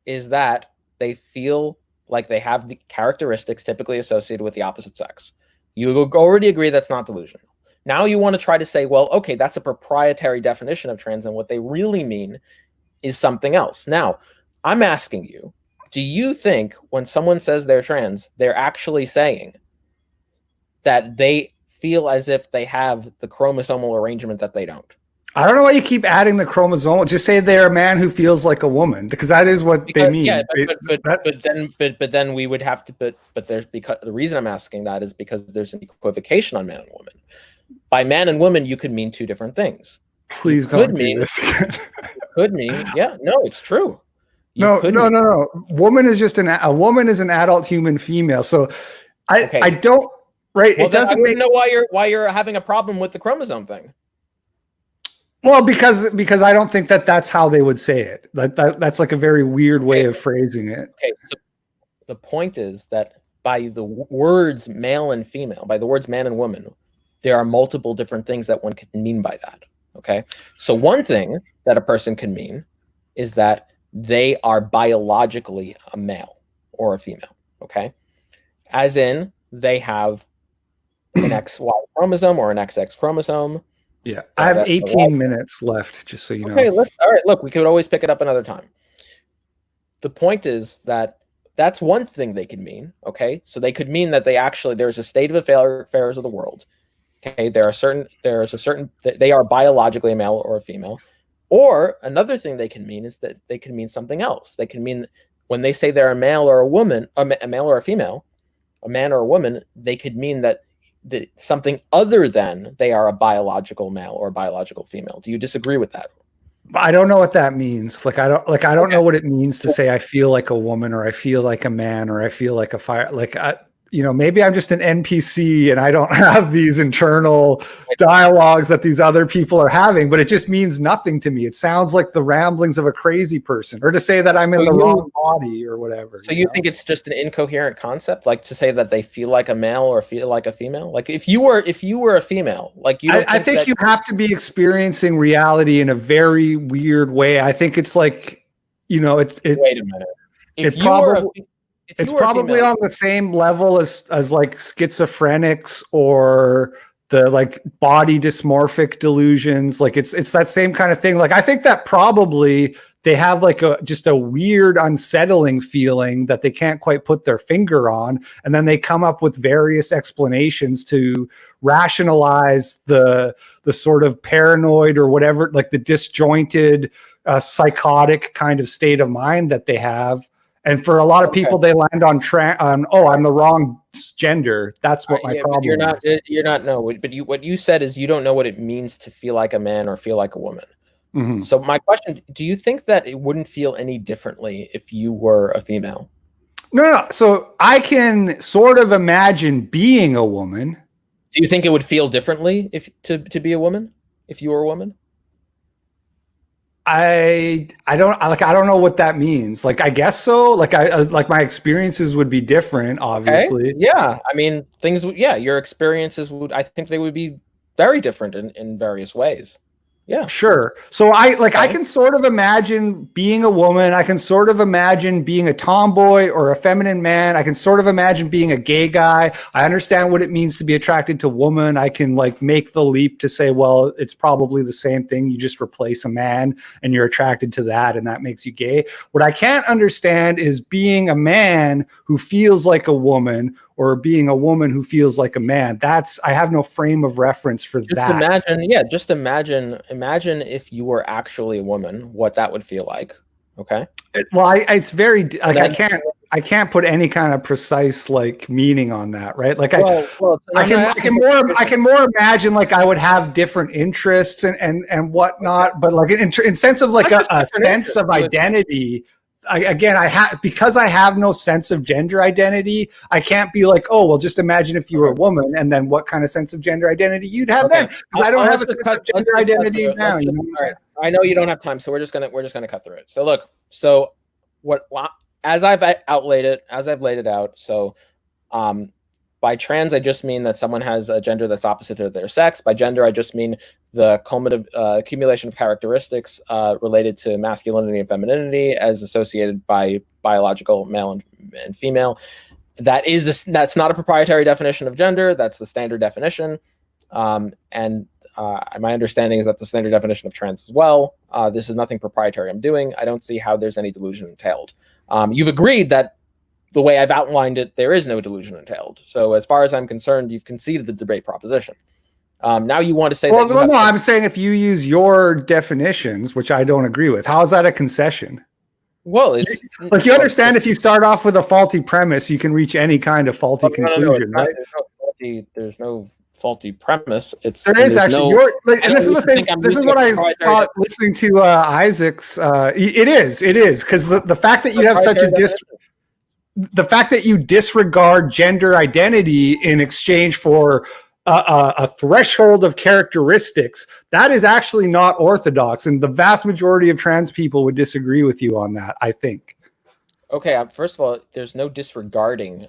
is that they feel like they have the characteristics typically associated with the opposite sex, you already agree that's not delusional. Now you want to try to say, well, okay, that's a proprietary definition of trans, and what they really mean is something else. Now, I'm asking you, do you think when someone says they're trans, they're actually saying that they feel as if they have the chromosomal arrangement that they don't? I don't know why you keep adding the chromosomal. Just say they're a man who feels like a woman, because that is what they mean. Yeah, but then we would have to. But there's, because the reason I'm asking that is because there's an equivocation on man and woman. By man and woman, you could mean two different things. Please don't do this. Could mean, yeah, no, it's true. No. Woman is just a woman is an adult human female. So I don't, right. Well, it doesn't I know why you're having a problem with the chromosome thing. Well, because I don't think that's how they would say it. That's like a very weird way of phrasing it. Okay, so the point is that by the words male and female, by the words man and woman, there are multiple different things that one can mean by that. Okay, so one thing that a person can mean is that they are biologically a male or a female. Okay, as in they have an XY chromosome or an XX chromosome. Yeah, I have 18 minutes left, just so you know. Okay, all right, look, we could always pick it up another time. The point is that that's one thing they could mean, okay? So they could mean that there's a state of affairs of the world. Okay, they are biologically a male or a female. Or another thing they can mean is that they can mean something else. They can mean, when they say they're a male or a woman, a male or a female, a man or a woman, they could mean that something other than they are a biological male or a biological female. Do you disagree with that? I don't know what that means. I don't know what it means to say I feel like a woman, or I feel like a man, or I feel like a fire. Maybe I'm just an NPC and I don't have these internal dialogues that these other people are having, but it just means nothing to me. It sounds like the ramblings of a crazy person, or to say that I'm in the wrong body or whatever. So you think it's just an incoherent concept, like to say that they feel like a male or feel like a female? Like if you were a female, like you, I think you have to be experiencing reality in a very weird way. I think it's like, wait a minute. It's probably on the same level as like schizophrenics or the like body dysmorphic delusions. Like it's that same kind of thing. Like I think that probably they have like just a weird unsettling feeling that they can't quite put their finger on, and then they come up with various explanations to rationalize the sort of paranoid or whatever, like the disjointed psychotic kind of state of mind that they have. And for a lot of people, they land on I'm the wrong gender. That's what my problem is. You're not. No, but what you said is you don't know what it means to feel like a man or feel like a woman. Mm-hmm. So my question: do you think that it wouldn't feel any differently if you were a female? No. So I can sort of imagine being a woman. Do you think it would feel differently if to be a woman if you were a woman? I don't know what that means. Like, I guess so. Like like my experiences would be different, obviously. Okay. Yeah. I mean, your experiences I think they would be very different in various ways. Yeah. Sure. So I Okay. can sort of imagine being a woman. I can sort of imagine being a tomboy or a feminine man. I can sort of imagine being a gay guy. I understand what it means to be attracted to woman. I can like make the leap to say, well, it's probably the same thing. You just replace a man and you're attracted to that and that makes you gay. What I can't understand is being a man who feels like a woman or being a woman who feels like a man. I have no frame of reference for Just that. imagine, yeah, just imagine if you were actually a woman, what that would feel like. Okay. Well, it's very like Then, I can't put any kind of precise like meaning on that, right? Like I'm not asking for I can more imagine like I would have different interests and whatnot, but like in sense of like not just a different sense of interests. identity. I have because I have no sense of gender identity. I can't be like, oh, well, just imagine if you were a Okay. woman, and then what kind of sense of gender identity you'd have then? Because I don't have a sense of gender identity now. You know what I'm All saying? right. I know you don't have time, so we're just gonna cut through it. So look, so what as I've laid it out. So um, by trans, I just mean that someone has a gender that's opposite of their sex. By gender, I just mean the cumulative accumulation of characteristics related to masculinity and femininity as associated by biological male and female. That's not a proprietary definition of gender. That's the standard definition. And my understanding is that the standard definition of trans as well. This is nothing proprietary I'm doing. I don't see how there's any delusion entailed. You've agreed that the way I've outlined it, there is no delusion entailed. So as far as I'm concerned, you've conceded the debate proposition. Now you want to say that you have... No, I'm saying if you use your definitions, which I don't agree with, how is that a concession? Well, it's like you understand if you start off with a faulty premise, you can reach any kind of faulty conclusion, right? There's no faulty premise. There is actually and this is the thing. This is what I thought listening to Isaac's. It is because the fact that you have such a the fact that you disregard gender identity in exchange for a threshold of characteristics, that is actually not orthodox. And the vast majority of trans people would disagree with you on that, I think. Okay, first of all, there's no disregarding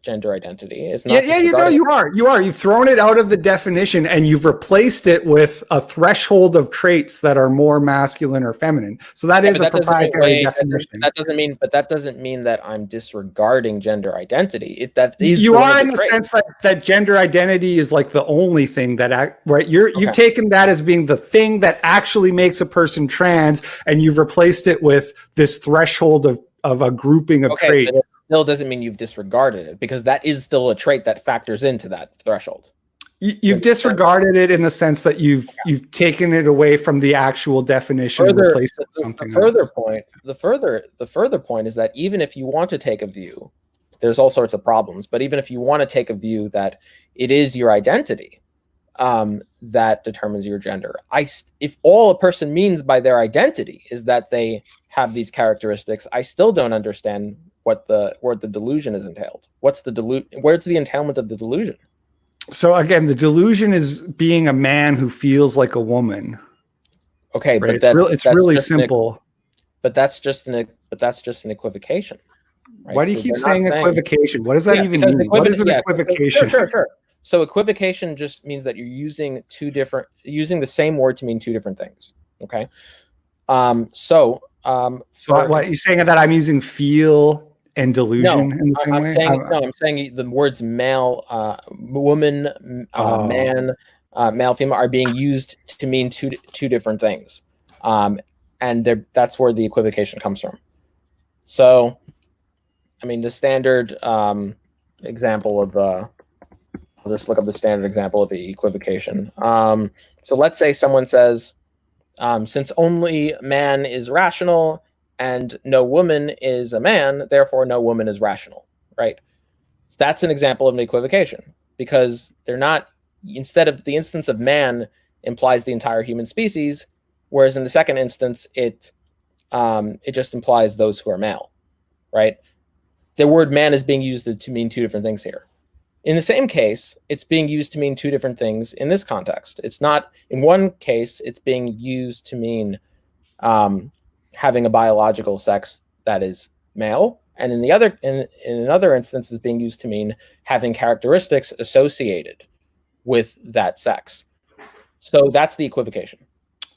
gender identity. It's not you are. You've thrown it out of the definition and you've replaced it with a threshold of traits that are more masculine or feminine. So that is a proprietary definition. That doesn't mean that I'm disregarding gender identity. You are in the sense that gender identity is like the only thing that right. You've taken that as being the thing that actually makes a person trans, and you've replaced it with this threshold of a grouping of traits. But it still doesn't mean you've disregarded it, because that is still a trait that factors into that threshold. You've disregarded it in the sense that you've taken it away from the actual definition and replaced it with something else. The further point is that even if you want to take a view, there's all sorts of problems, but even if you want to take a view that it is your identity that determines your gender, if all a person means by their identity is that they have these characteristics, I still don't understand where the delusion is entailed. Where's the entailment of the delusion? So again, the delusion is being a man who feels like a woman. Okay, right? But it's really simple. But that's just an equivocation. Right? Why do you keep saying equivocation? What does that even mean? What is an equivocation? Sure. So equivocation just means that you're using the same word to mean two different things. Okay. So what you're saying that I'm using feel and delusion in the same way? I'm saying the words male, woman, man, male, female are being used to mean two different things, and that's where the equivocation comes from. So, I mean, the standard example of I'll just look up the standard example of the equivocation. So let's say someone says, since only man is rational and no woman is a man, therefore no woman is rational, right? That's an example of an equivocation, because they're not, instead of the instance of man implies the entire human species, whereas in the second instance, it just implies those who are male, right? The word man is being used to mean two different things here. In the same case, it's being used to mean two different things in this context. It's not, in one case, it's being used to mean having a biological sex that is male, and in another instance, it's being used to mean having characteristics associated with that sex. So that's the equivocation.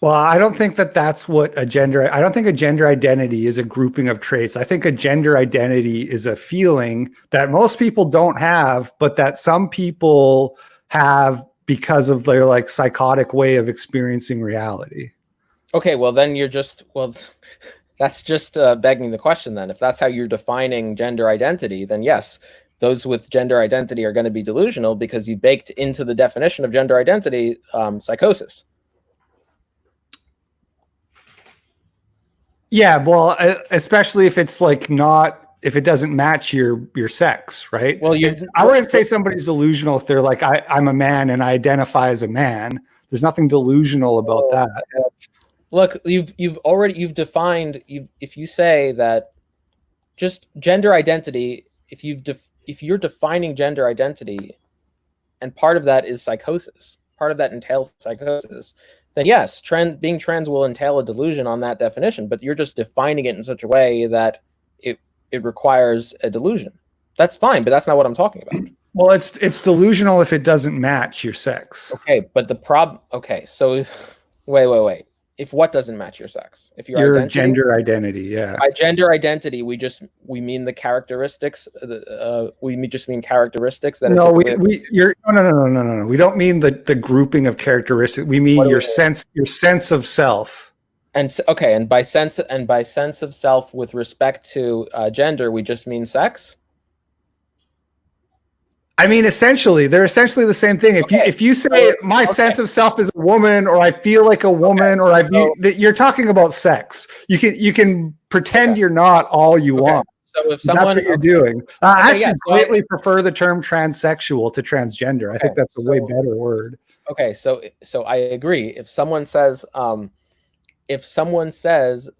Well, I don't think that that's what a gender, I don't think a gender identity is a grouping of traits. I think a gender identity is a feeling that most people don't have, but that some people have because of their like psychotic way of experiencing reality. Okay, well then you're just, well, that's just begging the question then. If that's how you're defining gender identity, then yes, those with gender identity are going to be delusional because you baked into the definition of gender identity psychosis. Yeah, well, especially if it's like not, if it doesn't match your sex, right? Well, I wouldn't say somebody's delusional if they're like, I'm a man and I identify as a man. There's nothing delusional about that. Look, you've defined, if you say that just gender identity, if you're defining gender identity, and part of that is psychosis, part of that entails psychosis, then yes, being trans will entail a delusion on that definition, but you're just defining it in such a way that it requires a delusion. That's fine, but that's not what I'm talking about. Well, it's delusional if it doesn't match your sex. Okay, but the problem, okay, so wait. If what doesn't match your sex? If your identity, gender identity, yeah. By gender identity, we mean the characteristics. We just mean characteristics that. No, no. We don't mean the grouping of characteristics. We mean your sense of self. And okay, and by sense of self with respect to gender, we just mean sex. I mean, essentially, they're essentially the same thing. If you say my sense of self is a woman, or I feel like a woman, or you're talking about sex. You can pretend you're not all you want. So if someone, that's what you're doing. I actually greatly prefer the term transsexual to transgender. I think that's a way better word. Okay, so I agree. If someone says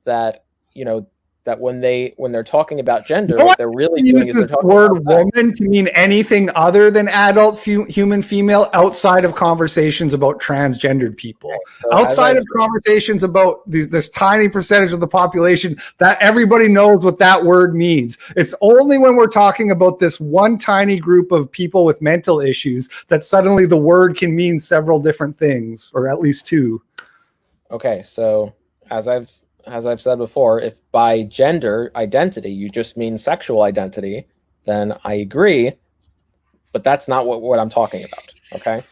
that, you know, that when they're talking about gender, what they're really doing is they're talking about the word woman to mean anything other than adult human female outside of conversations about transgendered people. So outside of conversations about this tiny percentage of the population that everybody knows what that word means. It's only when we're talking about this one tiny group of people with mental issues that suddenly the word can mean several different things, or at least two. Okay, so as I've said before, if by gender identity you just mean sexual identity, then I agree, but that's not what I'm talking about. Okay.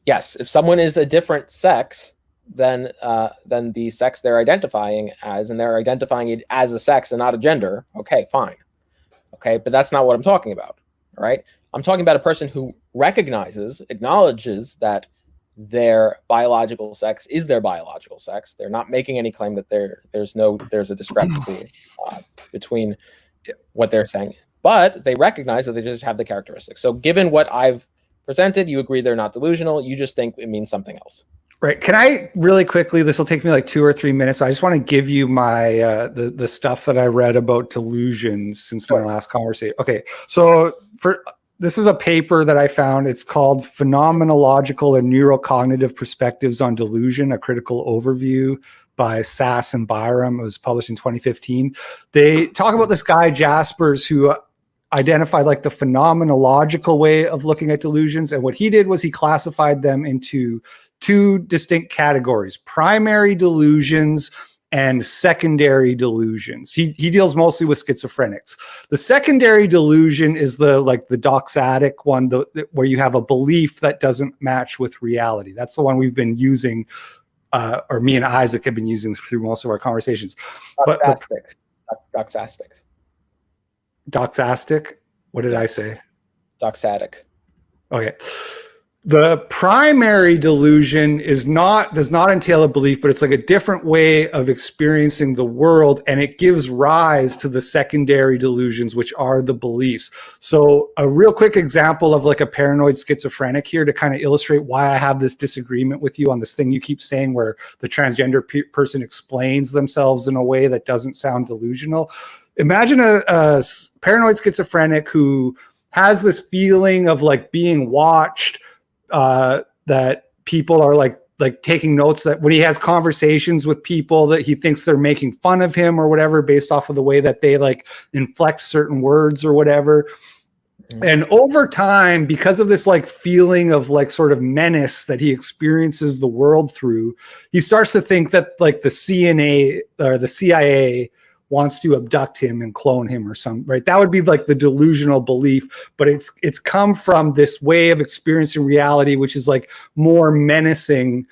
Yes, if someone is a different sex than the sex they're identifying as, and they're identifying it as a sex and not a gender, okay, fine. Okay, but that's not what I'm talking about. All right. I'm talking about a person who acknowledges that their biological sex is their biological sex. They're not making any claim that there's a discrepancy between what they're saying, but they recognize that they just have the characteristics. So given what I've presented, you agree they're not delusional. You just think it means something else. Right. Can I really quickly, this will take me like 2 or 3 minutes, but I just want to give you my the stuff that I read about delusions since my last conversation. Okay. So this is a paper that I found. It's called Phenomenological and Neurocognitive Perspectives on Delusion, a Critical Overview by Sass and Byram. It was published in 2015. They talk about this guy, Jaspers, who identified like the phenomenological way of looking at delusions. And what he did was he classified them into 2 distinct categories: primary delusions and secondary delusions. He deals mostly with schizophrenics. The secondary delusion is the doxatic one, where you have a belief that doesn't match with reality. That's the one we've been using, or me and Isaac have been using through most of our conversations. Doxastic. What did I say? Doxatic. Okay. The primary delusion does not entail a belief, but it's like a different way of experiencing the world, and it gives rise to the secondary delusions, which are the beliefs. So a real quick example of like a paranoid schizophrenic here to kind of illustrate why I have this disagreement with you on this thing you keep saying where the transgender person explains themselves in a way that doesn't sound delusional. Imagine a paranoid schizophrenic who has this feeling of like being watched, that people are like taking notes, that when he has conversations with people that he thinks they're making fun of him or whatever, based off of the way that they like inflect certain words or whatever. And over time, because of this like feeling of like sort of menace that he experiences the world through, he starts to think that like the CNA or the CIA wants to abduct him and clone him or something, right? That would be like the delusional belief, but it's come from this way of experiencing reality, which is like more menacing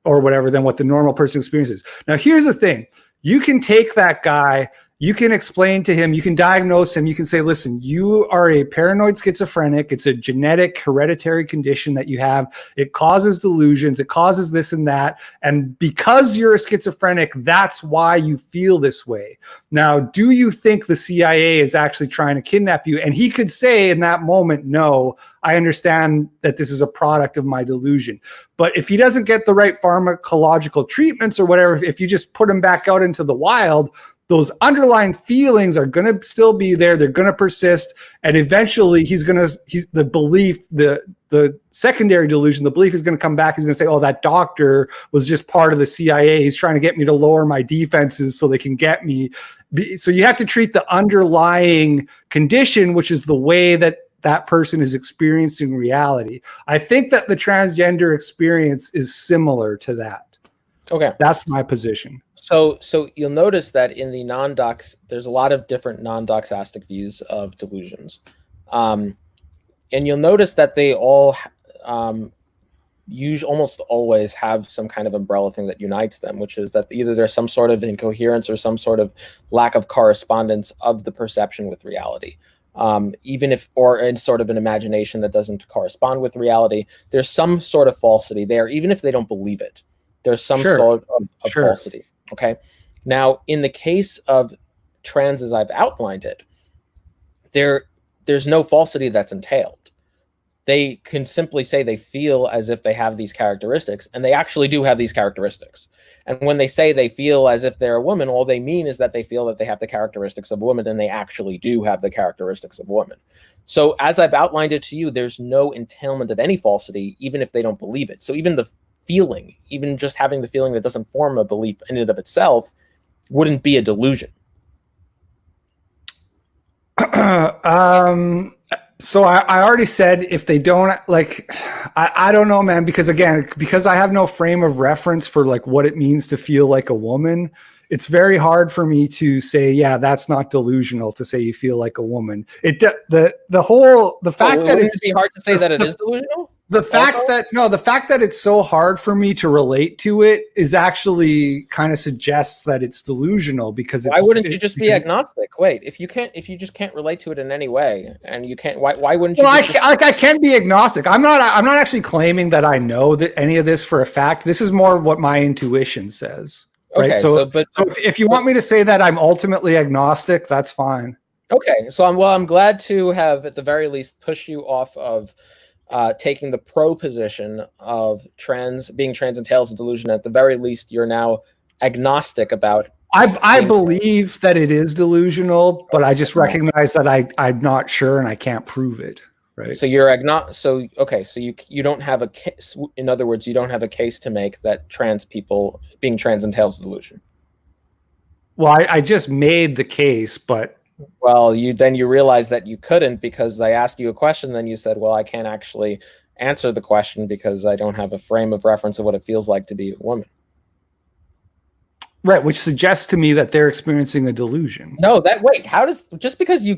or whatever than what the normal person experiences. Now, here's the thing. You can take that guy, you can explain to him, you can diagnose him, you can say, listen, you are a paranoid schizophrenic. It's a genetic hereditary condition that you have. It causes delusions. It causes this and that. And because you're a schizophrenic, that's why you feel this way. Now, do you think the CIA is actually trying to kidnap you? And he could say in that moment, no, I understand that this is a product of my delusion. But if he doesn't get the right pharmacological treatments or whatever, if you just put him back out into the wild, those underlying feelings are going to still be there. They're going to persist. And eventually the belief, the secondary delusion, the belief is going to come back. He's going to say, oh, that doctor was just part of the CIA. He's trying to get me to lower my defenses so they can get me. So you have to treat the underlying condition, which is the way that that person is experiencing reality. I think that the transgender experience is similar to that. Okay. That's my position. So you'll notice that in the non-dox, there's a lot of different non-doxastic views of delusions. And you'll notice that they all almost always have some kind of umbrella thing that unites them, which is that either there's some sort of incoherence or some sort of lack of correspondence of the perception with reality. Even if, or in sort of an imagination that doesn't correspond with reality, there's some sort of falsity there, even if they don't believe it. There's some sort of falsity. Okay. Now, in the case of trans, as I've outlined it, there's no falsity that's entailed. They can simply say they feel as if they have these characteristics, and they actually do have these characteristics. And when they say they feel as if they're a woman, all they mean is that they feel that they have the characteristics of a woman, and they actually do have the characteristics of a woman. So as I've outlined it to you, there's no entailment of any falsity, even if they don't believe it. So even the feeling, even just having the feeling that doesn't form a belief in and of itself, wouldn't be a delusion. So I already said if they don't, like, I don't know, man, because again, because I have no frame of reference for like what it means to feel like a woman, it's very hard for me to say, yeah, that's not delusional to say you feel like a woman. The fact that it's hard to say that it is delusional. The fact that it's so hard for me to relate to it is actually kind of suggests that it's delusional because why wouldn't you just be agnostic? Wait, if you just can't relate to it in any way, and you can't, why wouldn't you? Well, I can be agnostic. I'm not actually claiming that I know that any of this for a fact. This is more what my intuition says. Right. Okay, so if you want me to say that I'm ultimately agnostic, that's fine. Okay. So I'm glad to have at the very least pushed you off of taking the pro position of being trans entails a delusion. At the very least, you're now agnostic about. I believe that it is delusional, but I just recognize that I'm not sure and I can't prove it. Right. So you're agnostic. So okay. So you don't have a case. In other words, you don't have a case to make that trans people being trans entails a delusion. Well, I just made the case, but. Well, you realized that you couldn't because I asked you a question. Then you said, well, I can't actually answer the question because I don't have a frame of reference of what it feels like to be a woman. Right, which suggests to me that they're experiencing a delusion. No, just because you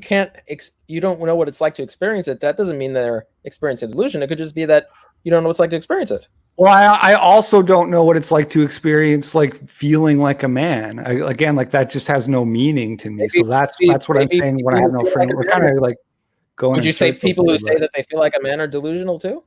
don't know what it's like to experience it, that doesn't mean they're experiencing a delusion. It could just be that you don't know what it's like to experience it. Well, I also don't know what it's like to experience like feeling like a man. Again, like that just has no meaning to me. So that's what I'm saying when I have no frame. We're kind of like going. Would you say people who say that they feel like a man are delusional too?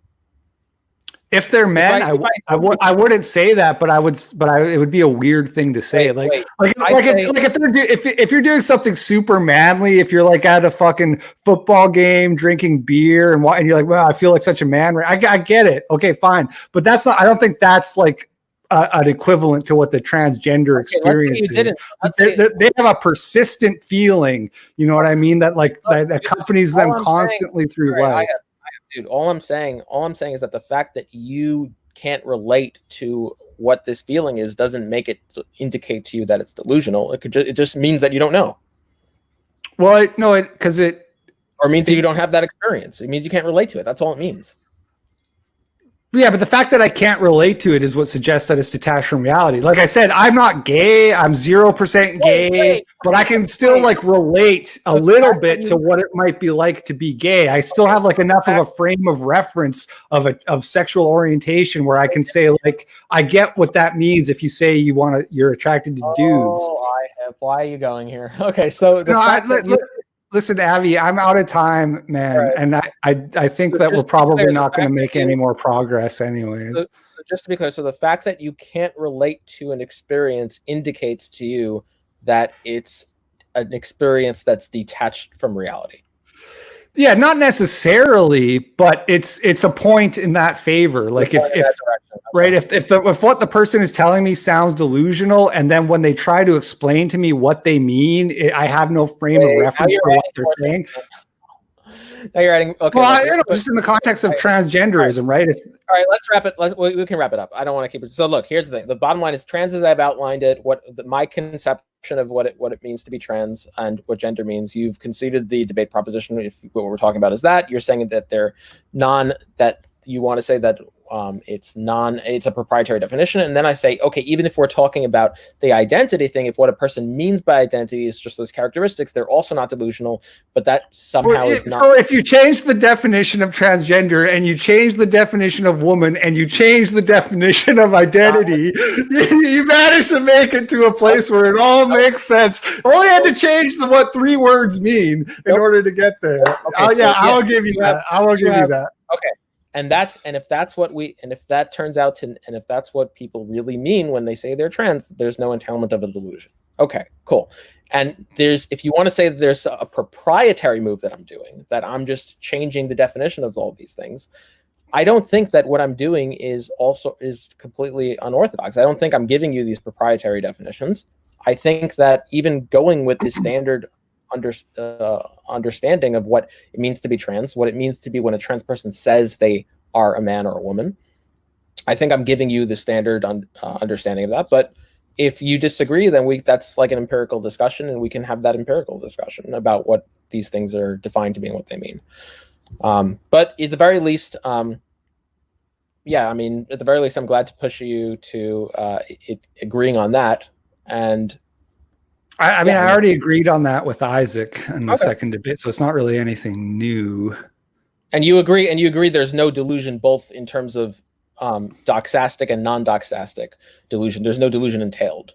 If they're men, I wouldn't say that, but it would be a weird thing to say. If you're doing something super manly, if you're like at a fucking football game drinking beer and you're like, well, I feel like such a man. I get it. Okay, fine, but that's not. I don't think that's like an equivalent to what the transgender experience is. They have a persistent feeling. You know what I mean? That that accompanies them constantly through life. Dude, all I'm saying is that the fact that you can't relate to what this feeling is doesn't make it indicate to you that it's delusional. It just means that you don't know. Well, because Or it means you don't have that experience. It means you can't relate to it. That's all it means. Yeah, but the fact that I can't relate to it is what suggests that it's detached from reality. Like I said, I'm not gay. I'm 0% gay, but I can still like relate a little bit to what it might be like to be gay. I still have like enough of a frame of reference of sexual orientation where I can say like, I get what that means if you say you're attracted to dudes. Why are you going here? Okay, so the fact that listen, Avi, I'm out of time, man, right. and I think that we're probably not going to make any more progress anyways. So just to be clear, so the fact that you can't relate to an experience indicates to you that it's an experience that's detached from reality. Yeah, not necessarily, but it's a point in that favor. Like if what the person is telling me sounds delusional, and then when they try to explain to me what they mean, I have no frame of reference for what they're saying. Now you're adding. Okay. Well, just in the context of transgenderism, right? All right, let's wrap it. We can wrap it up. I don't want to keep it. So look, here's the thing. The bottom line is trans, as I've outlined it, my conception of what it means to be trans and what gender means. You've conceded the debate proposition. If what we're talking about is that, you're saying that they're that you want to say that it's a proprietary definition. And then I say, okay, even if we're talking about the identity thing, if what a person means by identity is just those characteristics, they're also not delusional, but that somehow is not. So if you change the definition of transgender and you change the definition of woman and you change the definition of identity, you manage to make it to a place where it all makes sense. Only had to change what 3 words mean in order to get there. Okay, I will give you that. I will give you that. Okay. And if that's what people really mean when they say they're trans, there's no entailment of a delusion. Okay, cool. And if you want to say that there's a proprietary move that I'm doing, that I'm just changing the definition of all of these things, I don't think that what I'm doing is completely unorthodox. I don't think I'm giving you these proprietary definitions. I think that even going with the standard understanding of what it means to be trans, what it means to be when a trans person says they are a man or a woman, I think I'm giving you the standard understanding of that. But if you disagree, then that's like an empirical discussion, and we can have that empirical discussion about what these things are defined to be and what they mean. But at the very least, at the very least, I'm glad to push you to agreeing on that. And I already agreed on that with Isaac in the second debate, so it's not really anything new. And you agree there's no delusion both in terms of doxastic and non-doxastic delusion. There's no delusion entailed,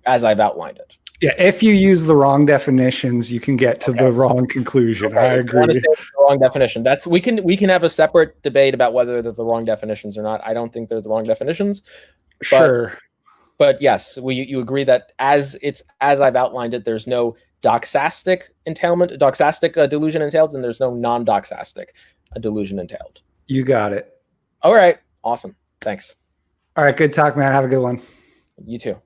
as I've outlined it. Yeah, if you use the wrong definitions, you can get to the wrong conclusion. Okay. I agree. I want to say the wrong definition. We can have a separate debate about whether they're the wrong definitions or not. I don't think they're the wrong definitions. Sure. But yes, you agree that as I've outlined it, there's no doxastic delusion entailed, and there's no non-doxastic delusion entailed. You got it. All right. Awesome. Thanks. All right. Good talk, man. Have a good one. You too.